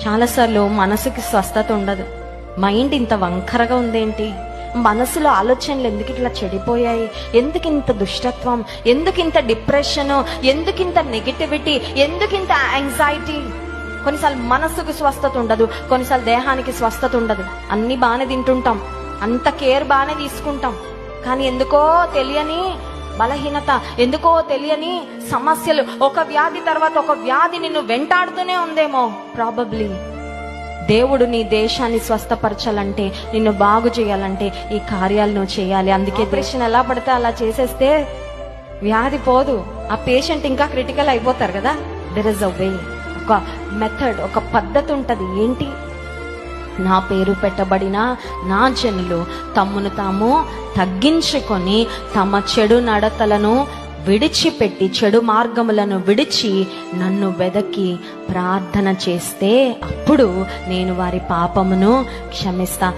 చాలాసార్లు మనసుకి స్వస్థత ఉండదు. మైండ్ ఇంత వంకరగా ఉందేంటి, మనసులో ఆలోచనలు ఎందుకు ఇట్లా చెడిపోయాయి, ఎందుకు ఇంత దుష్టత్వం, ఎందుకు ఇంత డిప్రెషన్, ఎందుకు ఇంత నెగిటివిటీ, ఎందుకు ఇంత యాంగ్జైటీ. కొన్నిసార్లు మనసుకు స్వస్థత ఉండదు, కొన్నిసార్లు దేహానికి స్వస్థత ఉండదు. అన్ని బాగానే తింటుంటాం, అంత కేర్ బాగానే తీసుకుంటాం, కానీ ఎందుకో తెలియని బలహీనత, ఎందుకో తెలియని సమస్యలు, ఒక వ్యాధి తర్వాత ఒక వ్యాధి నిన్ను వెంటాడుతూనే ఉందేమో. ప్రాబబ్లీ దేవుడు నీ దేశాన్ని స్వస్థపరచాలంటే, నిన్ను బాగు చేయాలంటే ఈ కార్యాలు నువ్వు చేయాలి. అందుకే ఆపరేషన్ ఎలా పడితే అలా చేసేస్తే వ్యాధి పోదు, ఆ పేషెంట్ ఇంకా క్రిటికల్ అయిపోతారు కదా. దెర్ ఇస్ అ వే, ఒక మెథడ్, ఒక పద్ధతి ఉంటది. ఏంటి? నా పేరు పెట్టబడిన నా జనులు తమ్మును తాము తగ్గించుకొని తమ చెడు నడతలను విడిచిపెట్టి, చెడు మార్గములను విడిచి నన్ను వెదకి ప్రార్థన చేస్తే అప్పుడు నేను వారి పాపమును క్షమిస్తా.